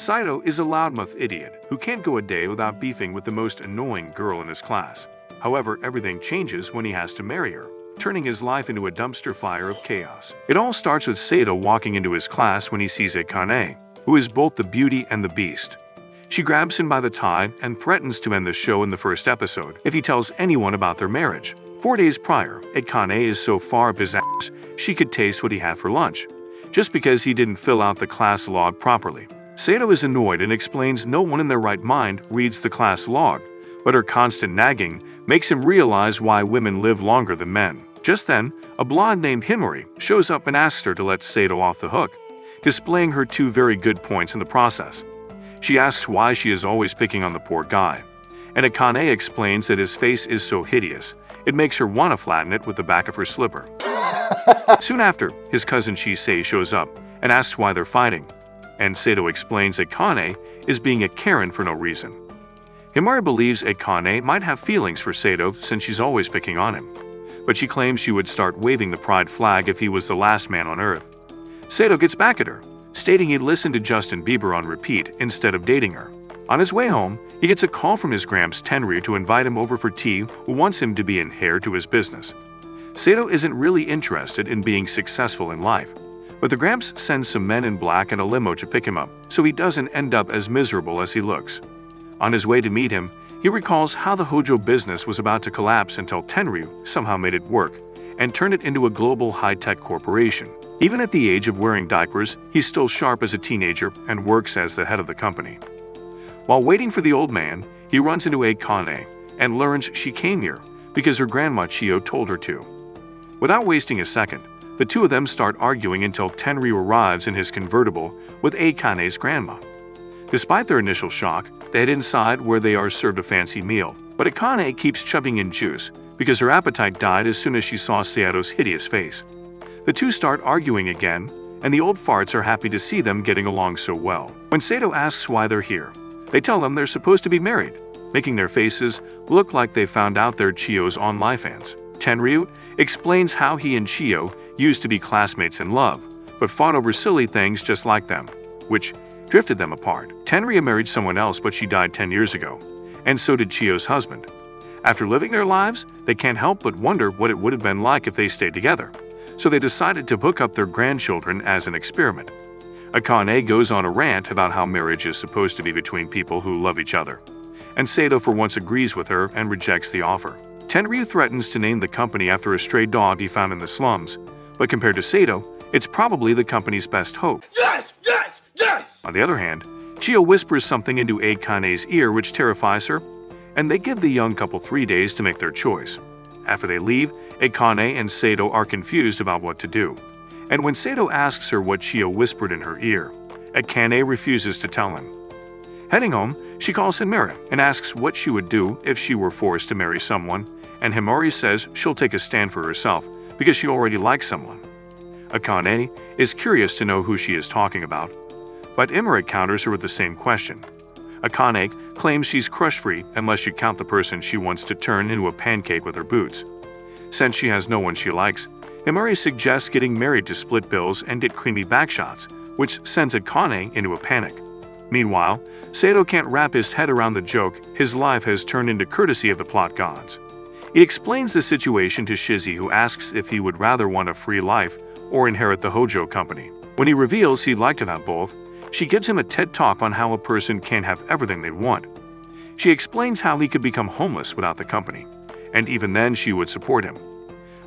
Saito is a loudmouth idiot who can't go a day without beefing with the most annoying girl in his class. However, everything changes when he has to marry her, turning his life into a dumpster fire of chaos. It all starts with Saito walking into his class when he sees Akane, who is both the beauty and the beast. She grabs him by the tie and threatens to end the show in the first episode if he tells anyone about their marriage. 4 days prior, Akane is so far up his ass she could taste what he had for lunch, just because he didn't fill out the class log properly. Saito is annoyed and explains no one in their right mind reads the class log, but her constant nagging makes him realize why women live longer than men. Just then, a blonde named Himori shows up and asks her to let Saito off the hook, displaying her two very good points in the process. She asks why she is always picking on the poor guy, and Akane explains that his face is so hideous, it makes her want to flatten it with the back of her slipper. Soon after, his cousin Shisei shows up and asks why they're fighting, and Saito explains Akane is being a Karen for no reason. Himari believes Akane might have feelings for Saito since she's always picking on him, but she claims she would start waving the pride flag if he was the last man on earth. Saito gets back at her, stating he'd listen to Justin Bieber on repeat instead of dating her. On his way home, he gets a call from his gramps Tenryu to invite him over for tea, who wants him to be an heir to his business. Saito isn't really interested in being successful in life, but the gramps sends some men in black and a limo to pick him up, so he doesn't end up as miserable as he looks. On his way to meet him, he recalls how the Hojo business was about to collapse until Tenryu somehow made it work and turned it into a global high-tech corporation. Even at the age of wearing diapers, he's still sharp as a teenager and works as the head of the company. While waiting for the old man, he runs into Akane and learns she came here because her grandma Chio told her to. Without wasting a second, the two of them start arguing until Tenryu arrives in his convertible with Akane's grandma. Despite their initial shock, they head inside where they are served a fancy meal, but Akane keeps chugging in juice because her appetite died as soon as she saw Saito's hideous face. The two start arguing again, and the old farts are happy to see them getting along so well. When Saito asks why they're here, they tell them they're supposed to be married, making their faces look like they found out they're Chio's online fans. Tenryu explains how he and Chio used to be classmates in love, but fought over silly things just like them, which drifted them apart. Tenryu married someone else, but she died 10 years ago, and so did Chio's husband. After living their lives, they can't help but wonder what it would have been like if they stayed together, so they decided to hook up their grandchildren as an experiment. Akane goes on a rant about how marriage is supposed to be between people who love each other, and Saito for once agrees with her and rejects the offer. Tenryu threatens to name the company after a stray dog he found in the slums, but compared to Saito, it's probably the company's best hope. Yes! Yes! Yes! On the other hand, Chio whispers something into Akane's ear which terrifies her, and they give the young couple 3 days to make their choice. After they leave, Akane and Saito are confused about what to do, and when Saito asks her what Chio whispered in her ear, Akane refuses to tell him. Heading home, she calls Himura and asks what she would do if she were forced to marry someone, and Himori says she'll take a stand for herself because she already likes someone. Akane is curious to know who she is talking about, but Himura counters her with the same question. Akane claims she's crush-free unless you count the person she wants to turn into a pancake with her boots. Since she has no one she likes, Himuri suggests getting married to split bills and get creamy backshots, which sends Akane into a panic. Meanwhile, Saito can't wrap his head around the joke his life has turned into courtesy of the plot gods. He explains the situation to Shizzy, who asks if he would rather want a free life or inherit the Hojo company. When he reveals he'd like to have both, she gives him a TED talk on how a person can't have everything they want. She explains how he could become homeless without the company, and even then she would support him.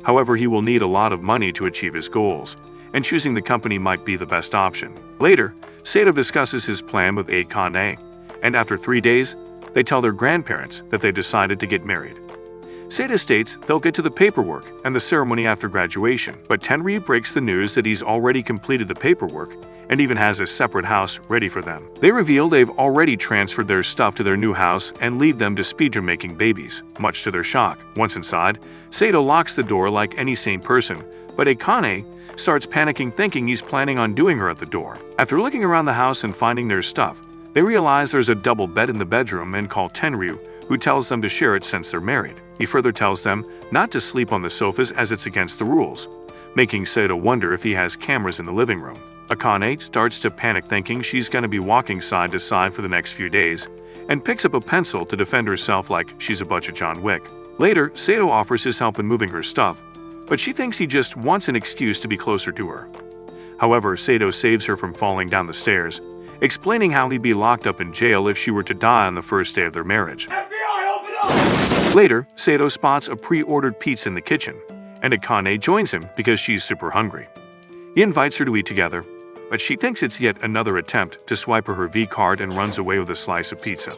However, he will need a lot of money to achieve his goals, and choosing the company might be the best option. Later, Saito discusses his plan with Akane, and after 3 days, they tell their grandparents that they decided to get married. Saito states they'll get to the paperwork and the ceremony after graduation, but Tenryu breaks the news that he's already completed the paperwork and even has a separate house ready for them. They reveal they've already transferred their stuff to their new house and leave them to speedrun making babies, much to their shock. Once inside, Saito locks the door like any sane person, but Akane starts panicking thinking he's planning on doing her at the door. After looking around the house and finding their stuff, they realize there's a double bed in the bedroom and call Tenryu, who tells them to share it since they're married. He further tells them not to sleep on the sofas as it's against the rules, making Saito wonder if he has cameras in the living room. Akane starts to panic thinking she's going to be walking side to side for the next few days, and picks up a pencil to defend herself like she's a bunch of John Wick. Later, Sato offers his help in moving her stuff, but she thinks he just wants an excuse to be closer to her. However, Sato saves her from falling down the stairs, explaining how he'd be locked up in jail if she were to die on the first day of their marriage. FBI, open up! Later, Sato spots a pre-ordered pizza in the kitchen, and Akane joins him because she's super hungry. He invites her to eat together, but she thinks it's yet another attempt to swipe her V card and runs away with a slice of pizza.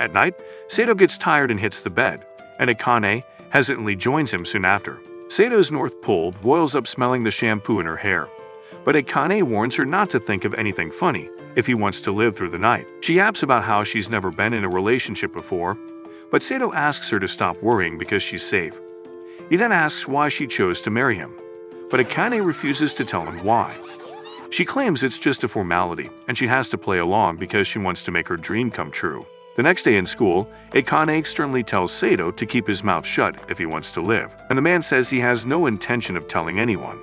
At night, Sato gets tired and hits the bed, and Akane hesitantly joins him soon after. Sato's North Pole boils up smelling the shampoo in her hair, but Akane warns her not to think of anything funny if he wants to live through the night. She yaps about how she's never been in a relationship before, but Sato asks her to stop worrying because she's safe. He then asks why she chose to marry him, but Akane refuses to tell him why. She claims it's just a formality, and she has to play along because she wants to make her dream come true. The next day in school, Akane sternly tells Sato to keep his mouth shut if he wants to live, and the man says he has no intention of telling anyone.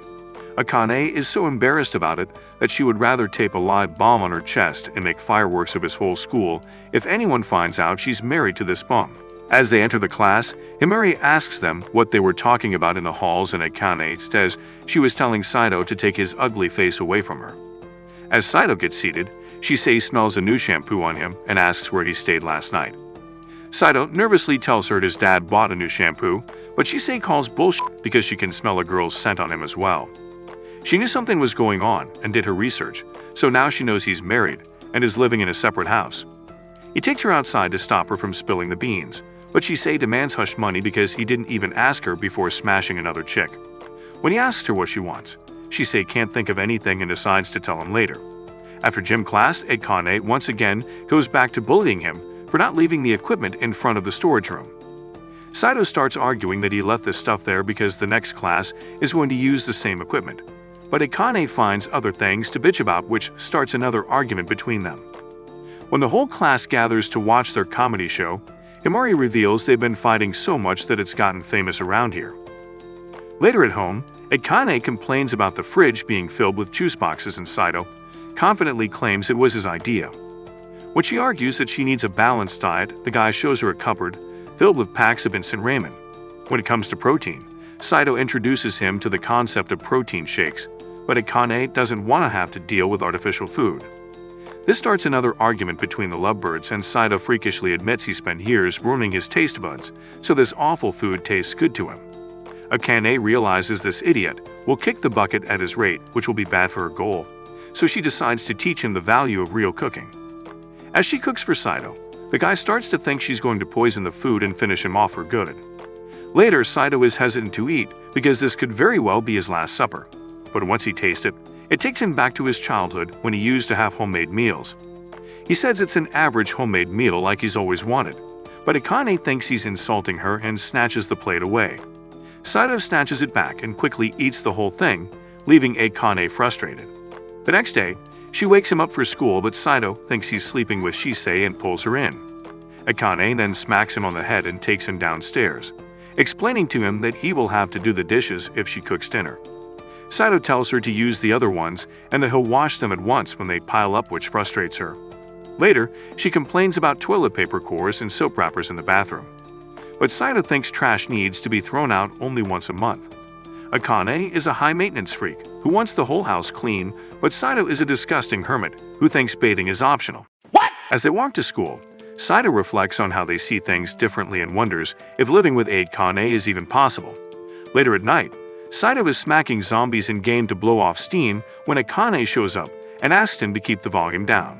Akane is so embarrassed about it that she would rather tape a live bomb on her chest and make fireworks of his whole school if anyone finds out she's married to this bum. As they enter the class, Himari asks them what they were talking about in the halls, and Akane says she was telling Sato to take his ugly face away from her. As Sato gets seated, she says he smells a new shampoo on him and asks where he stayed last night. Sato nervously tells her his dad bought a new shampoo, but she says calls bullshit because she can smell a girl's scent on him as well. She knew something was going on and did her research, so now she knows he's married and is living in a separate house. He takes her outside to stop her from spilling the beans, but she demands hush money because he didn't even ask her before smashing another chick. When he asks her what she wants, she can't think of anything and decides to tell him later. After gym class, Akane once again goes back to bullying him for not leaving the equipment in front of the storage room. Sato starts arguing that he left the stuff there because the next class is going to use the same equipment. But Akane finds other things to bitch about, which starts another argument between them. When the whole class gathers to watch their comedy show, Himari reveals they've been fighting so much that it's gotten famous around here. Later at home, Akane complains about the fridge being filled with juice boxes, and Sato confidently claims it was his idea. When she argues that she needs a balanced diet, the guy shows her a cupboard filled with packs of instant ramen. When it comes to protein, Sato introduces him to the concept of protein shakes, but Akane doesn't want to have to deal with artificial food. This starts another argument between the lovebirds, and Sato freakishly admits he spent years ruining his taste buds, so this awful food tastes good to him. Akane realizes this idiot will kick the bucket at his rate, which will be bad for her goal, so she decides to teach him the value of real cooking. As she cooks for Sato, the guy starts to think she's going to poison the food and finish him off for good. Later, Sato is hesitant to eat because this could very well be his last supper, but once he tastes it, it takes him back to his childhood when he used to have homemade meals. He says it's an average homemade meal like he's always wanted, but Akane thinks he's insulting her and snatches the plate away. Sato snatches it back and quickly eats the whole thing, leaving Akane frustrated. The next day, she wakes him up for school, but Sato thinks he's sleeping with Shisei and pulls her in. Akane then smacks him on the head and takes him downstairs, explaining to him that he will have to do the dishes if she cooks dinner. Sato tells her to use the other ones and that he'll wash them at once when they pile up, which frustrates her. Later, she complains about toilet paper cores and soap wrappers in the bathroom. But Sato thinks trash needs to be thrown out only once a month. Akane is a high-maintenance freak who wants the whole house clean, but Sato is a disgusting hermit who thinks bathing is optional. What? As they walk to school, Sato reflects on how they see things differently and wonders if living with Akane is even possible. Later at night, Sato is smacking zombies in game to blow off steam when Akane shows up and asks him to keep the volume down.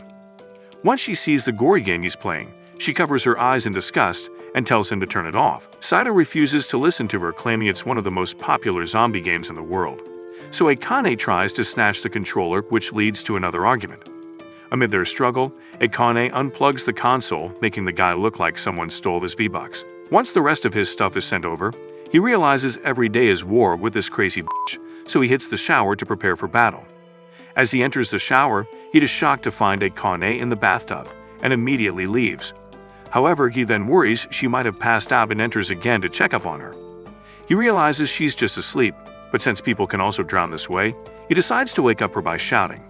Once she sees the gory game he's playing, she covers her eyes in disgust and tells him to turn it off. Sato refuses to listen to her, claiming it's one of the most popular zombie games in the world. So Akane tries to snatch the controller, which leads to another argument. Amid their struggle, Akane unplugs the console, making the guy look like someone stole his V-Bucks. Once the rest of his stuff is sent over, he realizes every day is war with this crazy bitch, so he hits the shower to prepare for battle. As he enters the shower, he is shocked to find Akane in the bathtub and immediately leaves. However, he then worries she might have passed out and enters again to check up on her. He realizes she's just asleep, but since people can also drown this way, he decides to wake up her by shouting.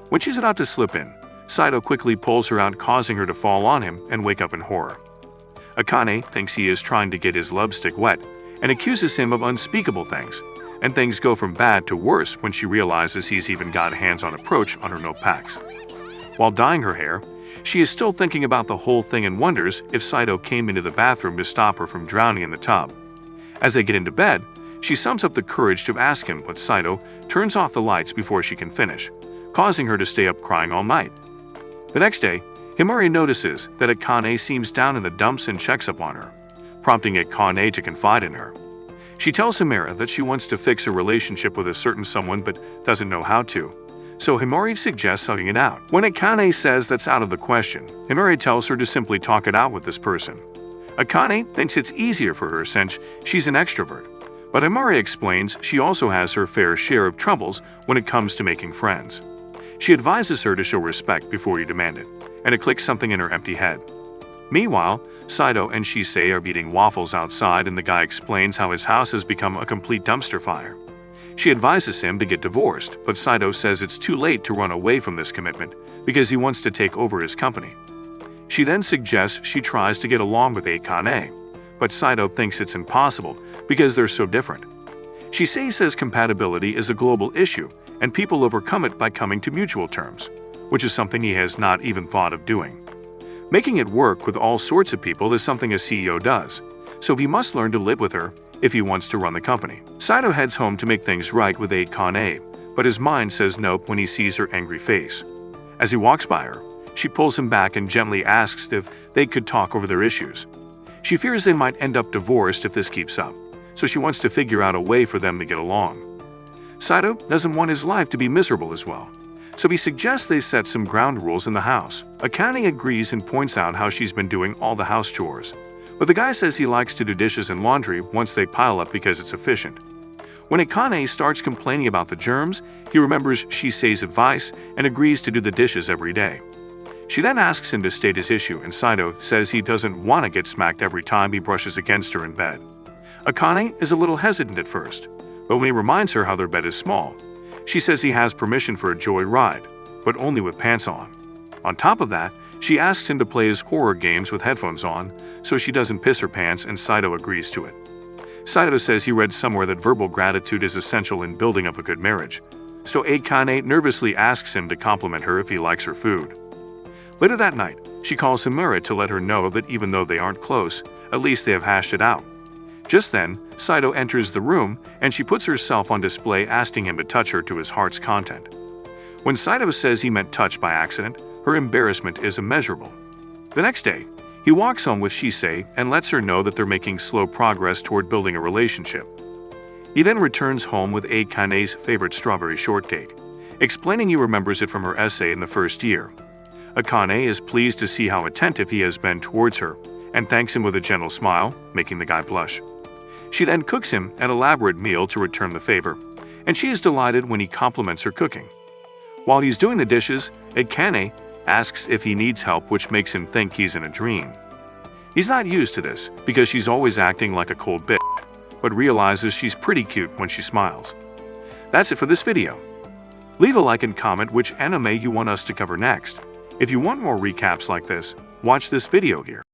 When she's about to slip in, Saito quickly pulls her out, causing her to fall on him and wake up in horror. Akane thinks he is trying to get his love stick wet and accuses him of unspeakable things, and things go from bad to worse when she realizes he's even got hands-on approach on her no packs. While dyeing her hair, she is still thinking about the whole thing and wonders if Saito came into the bathroom to stop her from drowning in the tub. As they get into bed, she sums up the courage to ask him, but Saito turns off the lights before she can finish, causing her to stay up crying all night. The next day, Himari notices that Akane seems down in the dumps and checks up on her, prompting Akane to confide in her. She tells Himari that she wants to fix a relationship with a certain someone but doesn't know how to, so Himari suggests hugging it out. When Akane says that's out of the question, Himari tells her to simply talk it out with this person. Akane thinks it's easier for her since she's an extrovert, but Himari explains she also has her fair share of troubles when it comes to making friends. She advises her to show respect before you demand it, and it clicks something in her empty head. Meanwhile, Saito and Shisei are eating waffles outside, and the guy explains how his house has become a complete dumpster fire. She advises him to get divorced, but Saito says it's too late to run away from this commitment because he wants to take over his company. She then suggests she tries to get along with Akane, but Saito thinks it's impossible because they're so different. Shisei says compatibility is a global issue and people overcome it by coming to mutual terms, which is something he has not even thought of doing. Making it work with all sorts of people is something a CEO does, so he must learn to live with her if he wants to run the company. Saito heads home to make things right with Akane, but his mind says nope when he sees her angry face. As he walks by her, she pulls him back and gently asks if they could talk over their issues. She fears they might end up divorced if this keeps up, so she wants to figure out a way for them to get along. Saito doesn't want his life to be miserable as well, so he suggests they set some ground rules in the house. Akane agrees and points out how she's been doing all the house chores, but the guy says he likes to do dishes and laundry once they pile up because it's efficient. When Akane starts complaining about the germs, he remembers Shisei's advice and agrees to do the dishes every day. She then asks him to state his issue, and Saito says he doesn't want to get smacked every time he brushes against her in bed. Akane is a little hesitant at first, but when he reminds her how their bed is small, she says he has permission for a joy ride, but only with pants on. On top of that, she asks him to play his horror games with headphones on so she doesn't piss her pants, and Saito agrees to it. Saito says he read somewhere that verbal gratitude is essential in building up a good marriage, so Akane nervously asks him to compliment her if he likes her food. Later that night, she calls Himura to let her know that even though they aren't close, at least they have hashed it out. Just then, Saito enters the room and she puts herself on display, asking him to touch her to his heart's content. When Saito says he meant touch by accident, her embarrassment is immeasurable. The next day, he walks home with Shisei and lets her know that they're making slow progress toward building a relationship. He then returns home with Akane's favorite strawberry shortcake, explaining he remembers it from her essay in the first year. Akane is pleased to see how attentive he has been towards her and thanks him with a gentle smile, making the guy blush. She then cooks him an elaborate meal to return the favor, and she is delighted when he compliments her cooking. While he's doing the dishes, Akane asks if he needs help, which makes him think he's in a dream. He's not used to this because she's always acting like a cold bitch, but realizes she's pretty cute when she smiles. That's it for this video. Leave a like and comment which anime you want us to cover next. If you want more recaps like this, watch this video here.